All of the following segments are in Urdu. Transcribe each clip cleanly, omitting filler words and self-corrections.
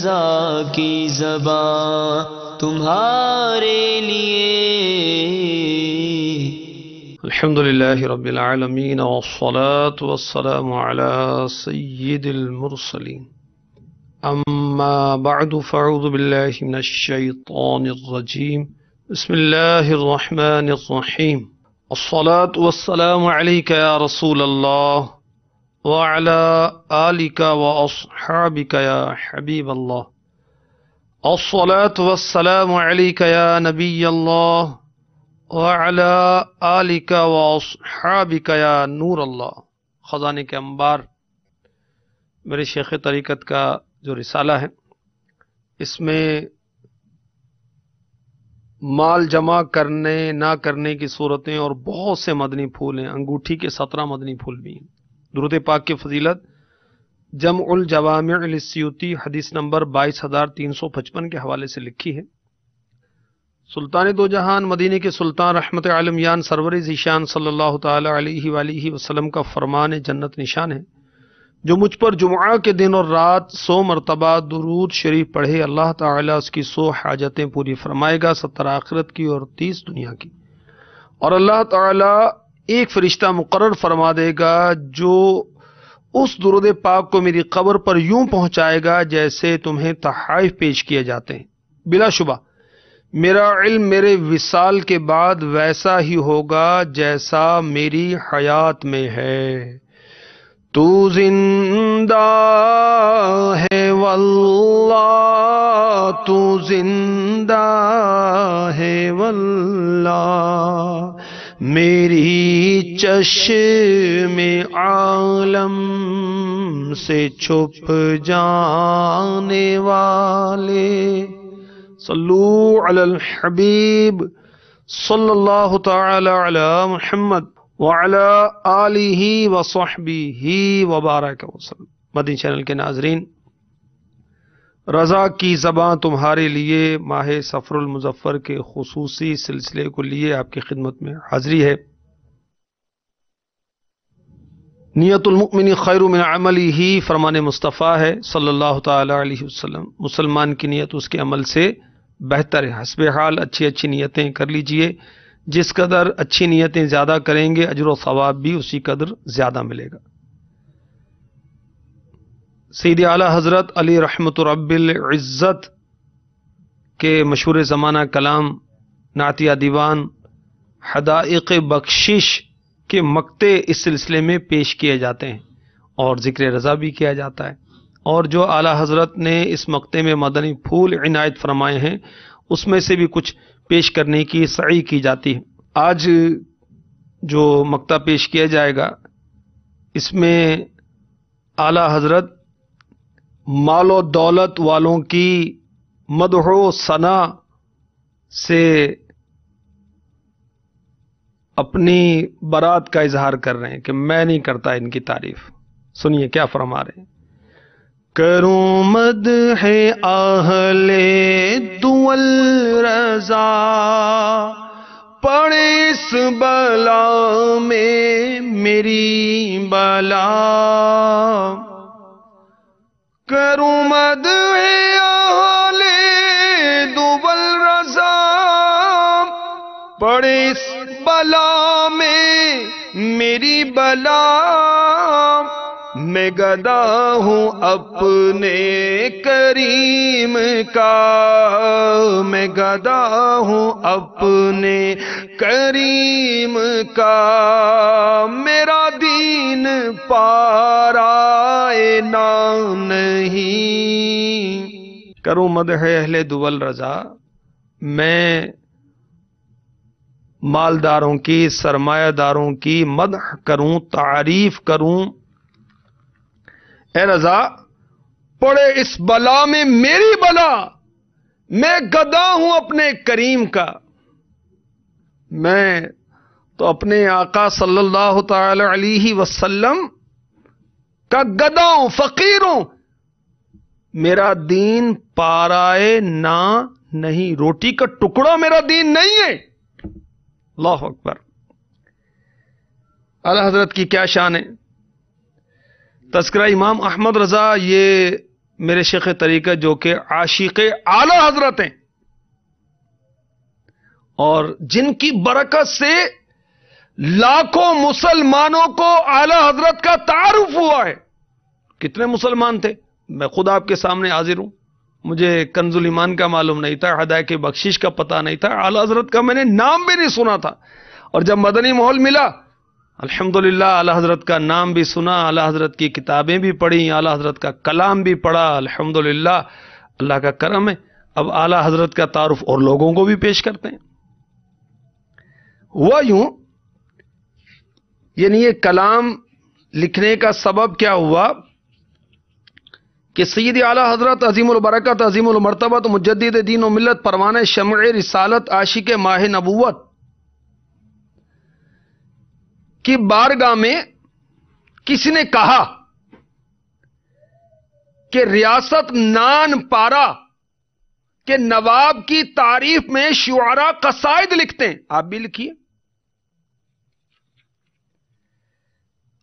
رضا کی زبان تمہارے لیے. الحمدللہ رب العالمین والصلاة والسلام علی سید المرسلین. اما بعد فاعوذ باللہ من الشیطان الرجیم. بسم اللہ الرحمن الرحیم. الصلاة والسلام علیک یا رسول اللہ وعلى آلك وأصحابك يا حبيب الله. الصلاة والسلام عليك يا نبي الله وعلى آلك وأصحابك يا نور الله. خزانے کے انبار میرے شیخ طریقت کا جو رسالہ ہے، اس میں مال جمع کرنے نہ کرنے کی صورتیں اور بہت سے مدنی پھول ہیں. انگوٹھی کے 17 مدنی پھول بھی ہیں. درود پاک کی فضیلت جمع الجوامع للسیوطی حدیث نمبر 22355 کے حوالے سے لکھی ہے. سلطان دو جہان مدینے کے سلطان رحمت عالمیان سرور ذیشان صلی اللہ تعالی علیہ وآلہ وسلم کا فرمان جنت نشان ہے، جو مجھ پر جمعہ کے دن اور رات 100 مرتبہ درود شریف پڑھے، اللہ تعالیٰ اس کی 100 حاجتیں پوری فرمائے گا، 70 آخرت کی اور 30 دنیا کی. اور اللہ تعالیٰ ایک فرشتہ مقرر فرما دے گا جو اس درود پاک کو میری قبر پر یوں پہنچائے گا جیسے تمہیں تحائف پیش کیے جاتے ہیں. بلا شبہ میرا علم میرے وصال کے بعد ویسا ہی ہوگا جیسا میری حیات میں ہے. تو زندہ ہے واللہ، تو زندہ ہے واللہ، میری چشم عالم سے چھپ جانے والے. صلو علی الحبیب صلی اللہ تعالی علی محمد وعلی آلہ وصحبہ وبارک وسلم. مدنی چینل کے ناظرین، رضا کی زبان تمہارے لیے ماہ صفر المظفر کے خصوصی سلسلے کو لیے آپ کی خدمت میں حاضری ہے. نیت المؤمن خیر من عملہ فرمان مصطفیٰ ہے صلی اللہ تعالی علیہ وسلم. مسلمان کی نیت اس کے عمل سے بہتر ہے. حسب حال اچھی نیتیں کر لیجئے. جس قدر اچھی نیتیں زیادہ کریں گے اجر و ثواب بھی اسی قدر زیادہ ملے گا. سید اعلیٰ حضرت علی رحمت رب العزت کے مشہور زمانہ کلام نعتیہ دیوان حدائق بخشش کے مقطع اس سلسلے میں پیش کیے جاتے ہیں اور ذکر رضا بھی کیا جاتا ہے. اور جو اعلیٰ حضرت نے اس مقطع میں مدنی پھول عنایت فرمائے ہیں اس میں سے بھی کچھ پیش کرنے کی سعی کی جاتی ہے. آج جو مقطع پیش کیا جائے گا اس میں اعلیٰ حضرت مال و دولت والوں کی مدح و ثنا سے اپنی برات کا اظہار کر رہے ہیں کہ میں نہیں کرتا ان کی تعریف. سنیے کیا فرما رہے ہیں. کروں مدح اہل دول رضا، پڑے اس بلا میں میری بلا. کروں مدح اہل دول رضا، پڑے اس بلا میں میری بلا. میں گدا ہوں اپنے کریم کا، میں گدا ہوں اپنے کریم کا. میرا دین پارائے نام نہیں. کروں مدح اہل دول رضا، میں مالداروں کی، سرمایہ داروں کی مدح کروں، تعریف کروں. اے رضا پڑے اس بلا میں میری بلا، میں گدا ہوں اپنے کریم کا. میں تو اپنے آقا صلی اللہ تعالی علیہ وسلم کا گدا ہوں، فقیر ہوں. میرا دین پارائے نہ نہیں، روٹی کا ٹکڑا میرا دین نہیں ہے. اللہ اکبر. اعلیٰ حضرت کی کیا شان ہے. تذکرہ امام احمد رضا یہ میرے شیخ طریقہ جو کہ عاشق اعلی حضرت ہیں اور جن کی برکت سے لاکھوں مسلمانوں کو اعلی حضرت کا تعارف ہوا ہے. کتنے مسلمان تھے؟ میں خود آپ کے سامنے حاضر ہوں. مجھے کنز الایمان کا معلوم نہیں تھا, ہدایت بخشش کا پتہ نہیں تھا, اعلی حضرت کا میں نے نام بھی نہیں سنا تھا. اور جب مدنی ماحول ملا, الحمدللہ اعلی حضرت کا نام بھی سنا, اعلی حضرت کی کتابیں بھی پڑھی, اعلی حضرت کا کلام بھی پڑھا. الحمدللہ اللہ کا کرم ہے. اب اعلی حضرت کا تعارف اور لوگوں کو بھی پیش کرتے ہیں. ہوا یوں, یعنی یہ کلام لکھنے کا سبب کیا ہوا کہ سید اعلی حضرت عظیم البرکت عظیم المرتبت مجدد دین و ملت پروانہ شمع رسالت عاشق ماہ نبوت کی بارگاہ میں کسی نے کہا کہ ریاست نان پارا کے نواب کی تعریف میں شعراء قصائد لکھتے ہیں, آپ بھی لکھیے.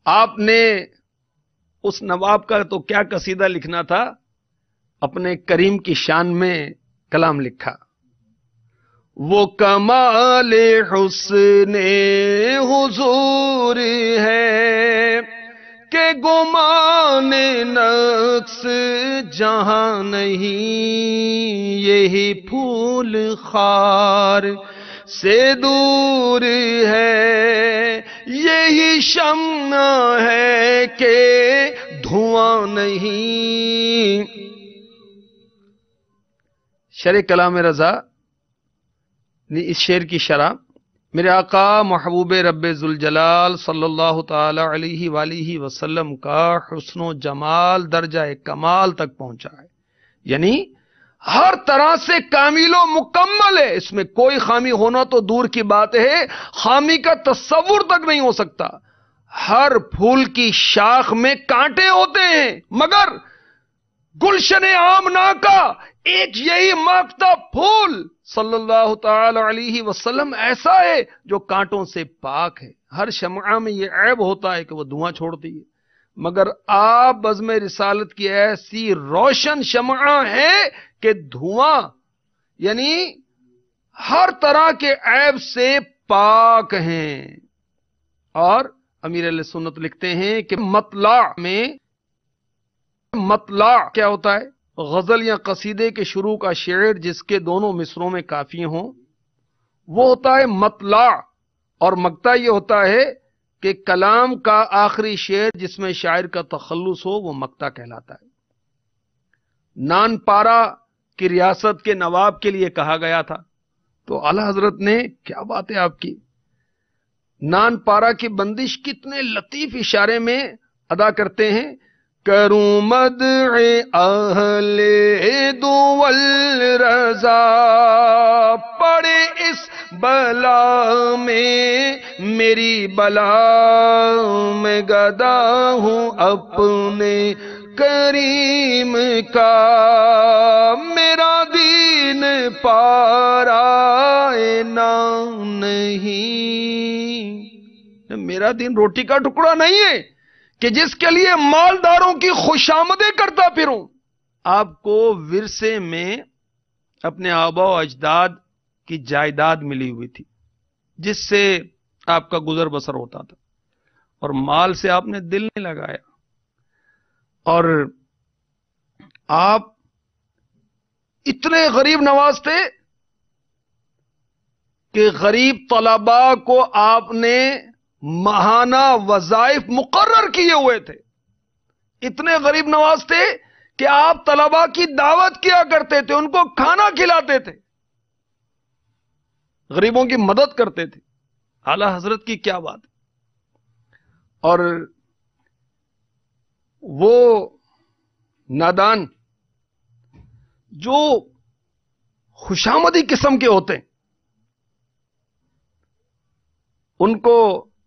آپ نے اس نواب کا تو کیا قصیدہ لکھنا تھا, اپنے کریم کی شان میں کلام لکھا. وہ کمال حسن حضور ہے کہ گمان نقص جہاں نہیں, یہی پھول خار سے دور ہے, یہی شمع ہے کہ دھواں نہیں. شرح کلام رضا اس شعر کی شرح میرے آقا محبوب رب ذوالجلال صلی اللہ تعالی علیہ وآلہ وسلم کا حسن و جمال درجہ کمال تک پہنچا ہے. یعنی ہر طرح سے کامل و مکمل ہے, اس میں کوئی خامی ہونا تو دور کی بات ہے, خامی کا تصور تک نہیں ہو سکتا. ہر پھول کی شاخ میں کانٹے ہوتے ہیں, مگر گلشن آمنہ کا ایک یہی ماکتا پھول صلی اللہ تعالی علیہ وسلم ایسا ہے جو کانٹوں سے پاک ہے. ہر شمع میں یہ عیب ہوتا ہے کہ وہ دھواں چھوڑتی ہے, مگر آپ بزم رسالت کی ایسی روشن شمع ہے کہ دھواں یعنی ہر طرح کے عیب سے پاک ہیں. اور امیر علیہ سنت لکھتے ہیں کہ مطلع میں, مطلع کیا ہوتا ہے؟ غزل یا قصیدے کے شروع کا شعر جس کے دونوں مصروں میں کافی ہوں وہ ہوتا ہے مطلع, اور مقطع یہ ہوتا ہے کہ کلام کا آخری شعر جس میں شاعر کا تخلص ہو وہ مقطع کہلاتا ہے. نان پارا کی ریاست کے نواب کے لیے کہا گیا تھا, تو اعلی حضرت نے, کیا بات ہے آپ کی, نان پارا کی بندش کتنے لطیف اشارے میں ادا کرتے ہیں. کروں مدح اہل دول رضا پڑے اس بلا میں میری بلا میں گدا ہوں اپنے کریم کا, میرا دین پارا نام نہیں. میرا دین روٹی کا ٹکڑا نہیں ہے کہ جس کے لیے مالداروں کی خوشامدیں کرتا پھروں. آپ کو ورثے میں اپنے آبا و اجداد کی جائیداد ملی ہوئی تھی جس سے آپ کا گزر بسر ہوتا تھا, اور مال سے آپ نے دل نہیں لگایا, اور آپ اتنے غریب نواز تھے کہ غریب طلباء کو آپ نے ماہانہ وظائف مقرر کیے ہوئے تھے. اتنے غریب نواز تھے کہ آپ طلباء کی دعوت کیا کرتے تھے, ان کو کھانا کھلاتے تھے, غریبوں کی مدد کرتے تھے. اعلی حضرت کی کیا بات ہے. اور وہ نادان جو خوشامدی قسم کے ہوتے ہیں ان کو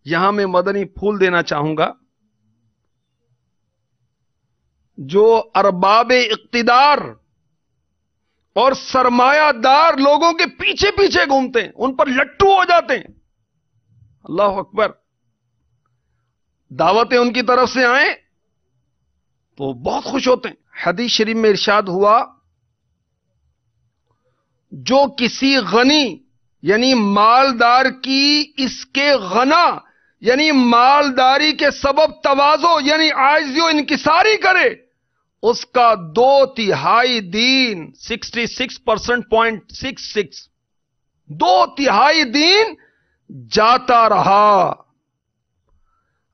یہاں میں مدنی پھول دینا چاہوں گا. جو ارباب اقتدار اور سرمایہ دار لوگوں کے پیچھے پیچھے گھومتے ہیں, ان پر لٹو ہو جاتے ہیں. اللہ اکبر. دعوتیں ان کی طرف سے آئیں تو بہت خوش ہوتے ہیں, حدیث شریف میں ارشاد ہوا جو کسی غنی یعنی مالدار کی اس کے غنا یعنی مالداری کے سبب تواضع یعنی عاجزی و انکساری کرے اس کا 2/3 دین 66.66 2/3 دین جاتا رہا۔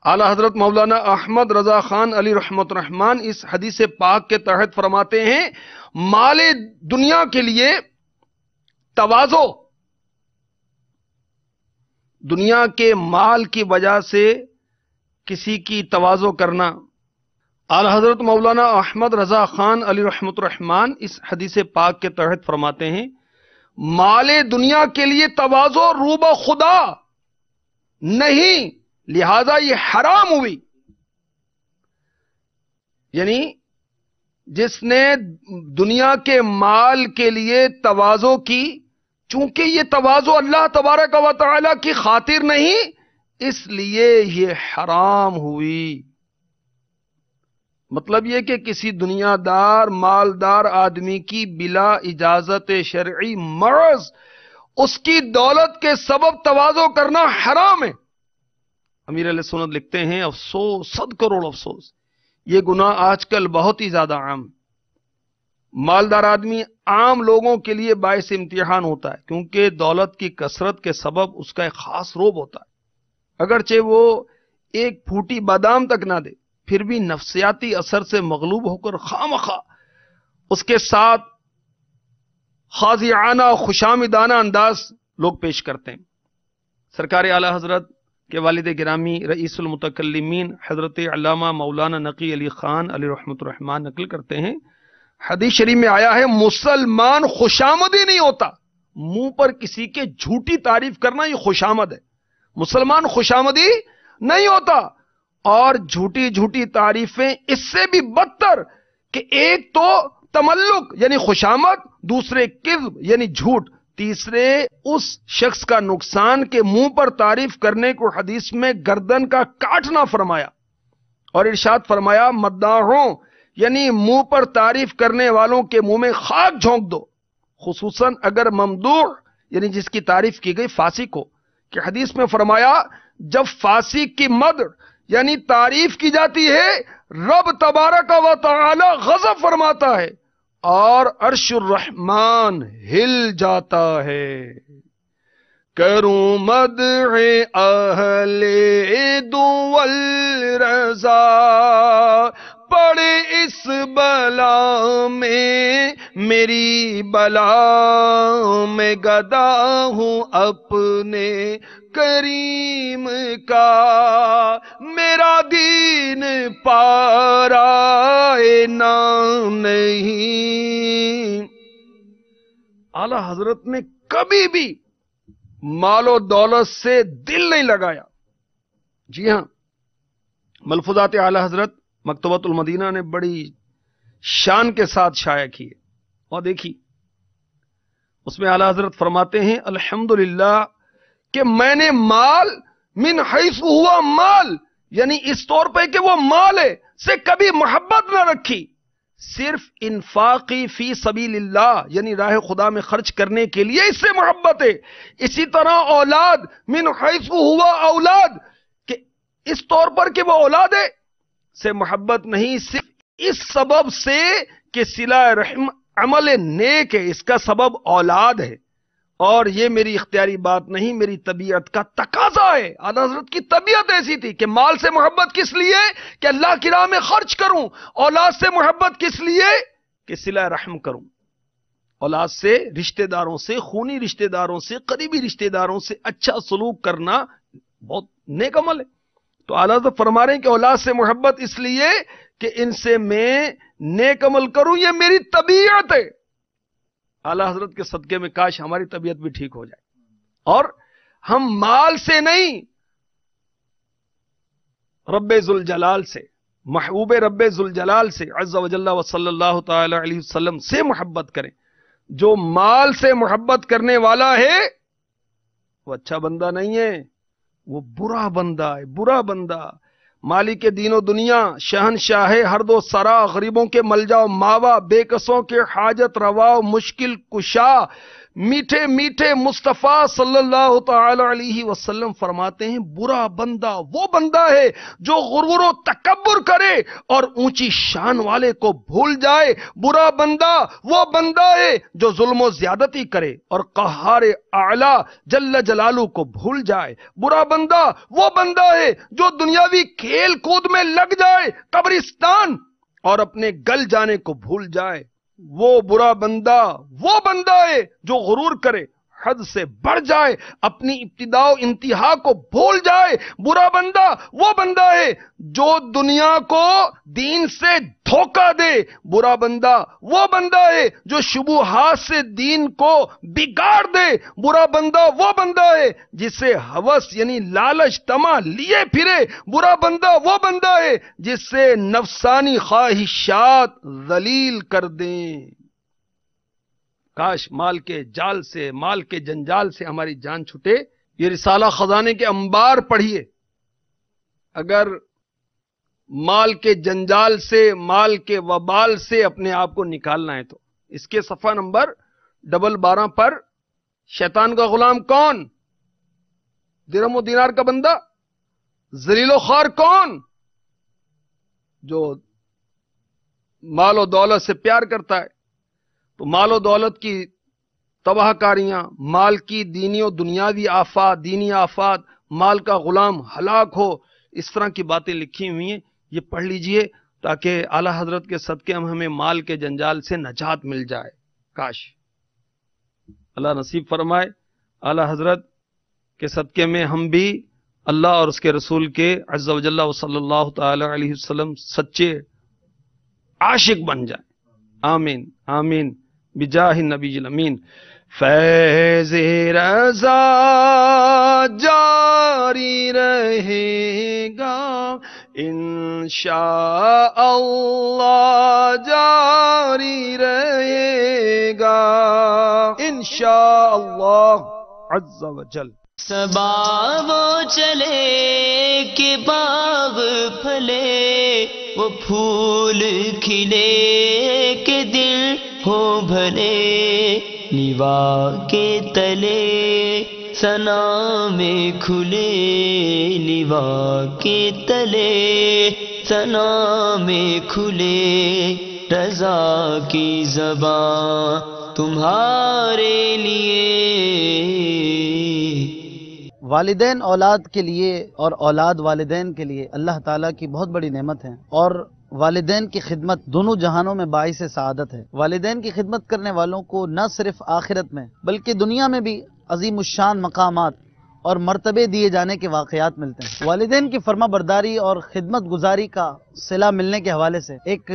اعلی حضرت مولانا احمد رضا خان علی رحمت الرحمان اس حدیث پاک کے تحت فرماتے ہیں مال دنیا کے لیے تواضع، دنیا کے مال کی وجہ سے کسی کی تواضع کرنا۔ اعلی حضرت مولانا احمد رضا خان علی رحمت الرحمان اس حدیث پاک کے تحت فرماتے ہیں مال دنیا کے لیے تواضع روبہ خدا نہیں، لہذا یہ حرام ہوئی۔ یعنی جس نے دنیا کے مال کے لیے تواضع کی، چونکہ یہ تواضع اللہ تبارک و تعالی کی خاطر نہیں، اس لیے یہ حرام ہوئی۔ مطلب یہ کہ کسی دنیا دار مالدار آدمی کی بلا اجازت شرعی محض اس کی دولت کے سبب تواضع کرنا حرام ہے۔ امیر علیہ سنت لکھتے ہیں افسوس، 100 کروڑ افسوس، یہ گناہ آج کل بہت ہی زیادہ عام۔ مالدار آدمی عام لوگوں کے لیے باعث امتحان ہوتا ہے، کیونکہ دولت کی کثرت کے سبب اس کا ایک خاص روب ہوتا ہے۔ اگرچہ وہ ایک پھوٹی بادام تک نہ دے، پھر بھی نفسیاتی اثر سے مغلوب ہو کر خواہ اس کے ساتھ خاضعانہ خوشامدانہ انداز لوگ پیش کرتے ہیں۔ سرکار اعلی حضرت کے والد گرامی رئیس المتکلمین حضرت علامہ مولانا نقی علی خان علی رحمت الرحمان نقل کرتے ہیں حدیث شریف میں آیا ہے مسلمان خوشامدی نہیں ہوتا، منہ پر کسی کے جھوٹی تعریف کرنا یہ خوشامد ہے۔ مسلمان خوشامدی نہیں ہوتا، اور جھوٹی جھوٹی تعریفیں اس سے بھی بدتر کہ ایک تو تملق یعنی خوشامد، دوسرے کذب یعنی جھوٹ، تیسرے اس شخص کا نقصان کے منہ پر تعریف کرنے کو حدیث میں گردن کا کاٹنا فرمایا، اور ارشاد فرمایا مداحوں یعنی منہ پر تعریف کرنے والوں کے منہ میں خاک جھونک دو، خصوصاً اگر ممدوح یعنی جس کی تعریف کی گئی فاسق ہو، کہ حدیث میں فرمایا جب فاسق کی مدح یعنی تعریف کی جاتی ہے رب تبارک و تعالی غضب فرماتا ہے اور عرش الرحمن ہل جاتا ہے۔ کروں مدح اہل دول رضا پڑے اس بلا میں میری بلا میں گدا ہوں اپنے کریم کا، میرا دین پارائے نام نہیں۔ اعلی حضرت نے کبھی بھی مال و دولت سے دل نہیں لگایا۔ جی ہاں، ملفوظات اعلی حضرت مکتبۃ المدینہ نے بڑی شان کے ساتھ شائع کی ہے، اور دیکھی اس میں اعلی حضرت فرماتے ہیں الحمدللہ کہ میں نے مال من حیث ہوا مال یعنی اس طور پہ کہ وہ مال ہے سے کبھی محبت نہ رکھی، صرف انفاقی فی سبیل اللہ یعنی راہ خدا میں خرچ کرنے کے لیے اس سے محبت ہے۔ اسی طرح اولاد من حیث ہوا اولاد کہ اس طور پر کہ وہ اولاد ہے سے محبت نہیں، صرف اس سبب سے کہ صلہ رحم عمل نیک ہے، اس کا سبب اولاد ہے، اور یہ میری اختیاری بات نہیں، میری طبیعت کا تقاضا ہے۔ اعلیٰ حضرت کی طبیعت ایسی تھی کہ مال سے محبت کس لیے کہ اللہ کی راہ میں خرچ کروں، اولاد سے محبت کس لیے کہ صلہ رحم کروں، اولاد سے رشتہ داروں سے خونی رشتہ داروں سے قریبی رشتہ داروں سے اچھا سلوک کرنا بہت نیک عمل ہے۔ تو اعلیٰ حضرت فرما رہے ہیں کہ اولاد سے محبت اس لیے کہ ان سے میں نیک عمل کروں، یہ میری طبیعت ہے۔ اعلیٰ حضرت کے صدقے میں کاش ہماری طبیعت بھی ٹھیک ہو جائے، اور ہم مال سے نہیں رب ذوالجلال سے، محبوب رب ذوالجلال سے عز و جل و صلی اللہ تعالی علیہ وسلم سے محبت کریں۔ جو مال سے محبت کرنے والا ہے وہ اچھا بندہ نہیں ہے، وہ برا بندہ ہے، برا بندہ۔ مالک دین و دنیا، شہنشاہ ہر دو سرا، غریبوں کے ملجا و ماوا، بے کسوں کے حاجت روا و مشکل کشا، میٹھے میٹھے مصطفیٰ صلی اللہ تعالی علیہ وسلم فرماتے ہیں برا بندہ وہ بندہ ہے جو غرور و تکبر کرے اور اونچی شان والے کو بھول جائے، برا بندہ وہ بندہ ہے جو ظلم و زیادتی کرے اور قہار اعلی جل جلالہ کو بھول جائے، برا بندہ وہ بندہ ہے جو دنیاوی کھیل کود میں لگ جائے، قبرستان اور اپنے گل جانے کو بھول جائے، وہ برا بندہ وہ بندہ ہے جو غرور کرے، حد سے بڑھ جائے، اپنی ابتدا و انتہا کو بھول جائے، برا بندہ وہ بندہ ہے جو دنیا کو دین سے دھوکہ دے، برا بندہ وہ بندہ ہے جو شبہات سے دین کو بگاڑ دے، برا بندہ وہ بندہ ہے جسے ہوس یعنی لالچ طمع لیے پھرے، برا بندہ وہ بندہ ہے جس سے نفسانی خواہشات ذلیل کر دیں۔ کاش مال کے جال سے، مال کے جنجال سے ہماری جان چھٹے۔ یہ رسالہ خزانے کے انبار پڑھیے، اگر مال کے جنجال سے، مال کے وبال سے اپنے آپ کو نکالنا ہے تو اس کے صفحہ نمبر 12 پر شیطان کا غلام کون؟ درہم و دینار کا بندہ؟ ذلیل و خوار کون؟ جو مال و دولت سے پیار کرتا ہے۔ تو مال و دولت کی تباہ کاریاں، مال کی دینی و دنیاوی آفات، دینی آفات، مال کا غلام ہلاک ہو، اس طرح کی باتیں لکھی ہوئی ہیں، یہ پڑھ لیجئے تاکہ اعلی حضرت کے صدقے ہمیں مال کے جنجال سے نجات مل جائے۔ کاش اللہ نصیب فرمائے اعلی حضرت کے صدقے میں ہم بھی اللہ اور اس کے رسول کے عز و جل و صلی اللہ تعالی علیہ وسلم سچے عاشق بن جائیں۔ آمین آمین بجاہ النبی الامین۔ فیض رضا جاری رہے گا انشاء اللہ، جاری رہے گا انشاء اللہ عز و جل۔ صبا وہ چلے کہ باغ پھلے، وہ پھول کھلے کہ دل ہو بھلے، لیوا کے تلے ثنا میں کھلے، لیوا کے تلے ثنا میں کھلے، رضا کی زباں تمہارے لیے۔ والدین اولاد کے لیے اور اولاد والدین کے لیے اللہ تعالیٰ کی بہت بڑی نعمت ہے، اور والدین کی خدمت دونوں جہانوں میں باعث سعادت ہے۔ والدین کی خدمت کرنے والوں کو نہ صرف آخرت میں بلکہ دنیا میں بھی عظیم الشان مقامات اور مرتبے دیے جانے کے واقعات ملتے ہیں۔ والدین کی فرما برداری اور خدمت گزاری کا صلہ ملنے کے حوالے سے ایک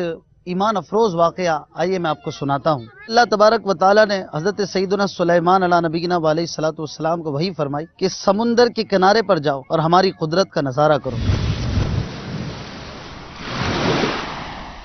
ایمان افروز واقعہ آئیے میں آپ کو سناتا ہوں۔ اللہ تبارک و تعالیٰ نے حضرت سیدنا سلیمان علیہ نبینا علیہ الصلوۃ والسلام کو وحی فرمائی کہ سمندر کے کنارے پر جاؤ اور ہماری قدرت کا نظارہ کرو۔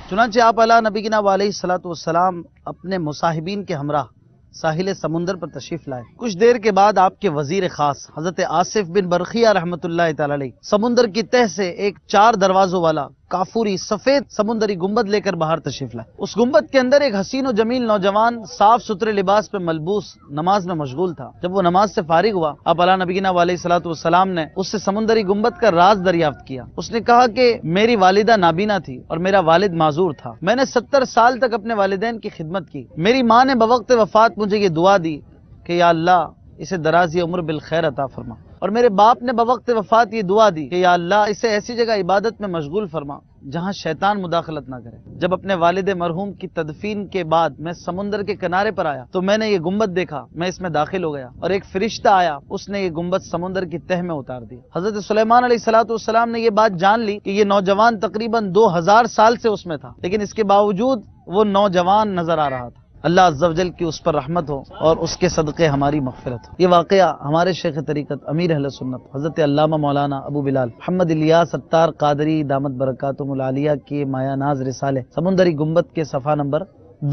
چنانچہ آپ علیہ نبینا علیہ الصلوۃ والسلام اپنے مصاحبین کے ہمراہ ساحل سمندر پر تشریف لائے۔ کچھ دیر کے بعد آپ کے وزیر خاص حضرت آصف بن برقیہ رحمۃ اللہ تعالی علیہ سمندر کی تہ سے ایک 4 دروازوں والا کافوری سفید سمندری گنبد لے کر باہر تشریف لائے۔ اس گنبد کے اندر ایک حسین و جمیل نوجوان صاف ستھرے لباس پہ ملبوس نماز میں مشغول تھا۔ جب وہ نماز سے فارغ ہوا، آپ علیہ نبینا علیہ الصلوۃ والسلام نے اس سے سمندری گنبد کا راز دریافت کیا۔ اس نے کہا کہ میری والدہ نابینا تھی اور میرا والد معذور تھا۔ میں نے 70 سال تک اپنے والدین کی خدمت کی۔ میری ماں نے بوقت وفات مجھے یہ دعا دی کہ یا اللہ اسے درازی عمر بالخیر عطا فرما، اور میرے باپ نے بوقت وفات یہ دعا دی کہ یا اللہ اسے ایسی جگہ عبادت میں مشغول فرما جہاں شیطان مداخلت نہ کرے۔ جب اپنے والد مرحوم کی تدفین کے بعد میں سمندر کے کنارے پر آیا تو میں نے یہ گنبد دیکھا، میں اس میں داخل ہو گیا اور ایک فرشتہ آیا، اس نے یہ گنبد سمندر کی تہ میں اتار دی۔ حضرت سلیمان علیہ الصلوۃ والسلام نے یہ بات جان لی کہ یہ نوجوان تقریباً 2000 سال سے اس میں تھا، لیکن اس کے باوجود وہ نوجوان نظر آ رہا تھا۔ اللہ عز و جل کی اس پر رحمت ہو اور اس کے صدقے ہماری مغفرت ہو۔ یہ واقعہ ہمارے شیخ طریقت امیر اہل سنت حضرت علامہ مولانا ابو بلال محمد الیاس ستار قادری دامت برکاتہم العالیہ کے مایہ ناز رسالے سمندری گنبد کے صفحہ نمبر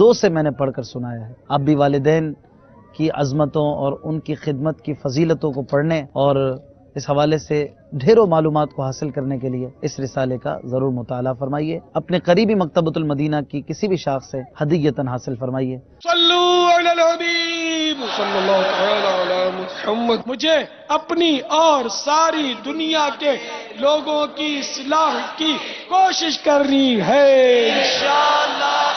2 سے میں نے پڑھ کر سنایا ہے۔ آپ بھی والدین کی عظمتوں اور ان کی خدمت کی فضیلتوں کو پڑھنے اور اس حوالے سے ڈھیروں معلومات کو حاصل کرنے کے لیے اس رسالے کا ضرور مطالعہ فرمائیے، اپنے قریبی مکتبۃ المدینہ کی کسی بھی شاخ سے ہدیۃً حاصل فرمائیے۔ صلو علی الحبیب صلی اللہ تعالی علی محمد۔ مجھے اپنی اور ساری دنیا کے لوگوں کی اصلاح کی کوشش کرنی ہے۔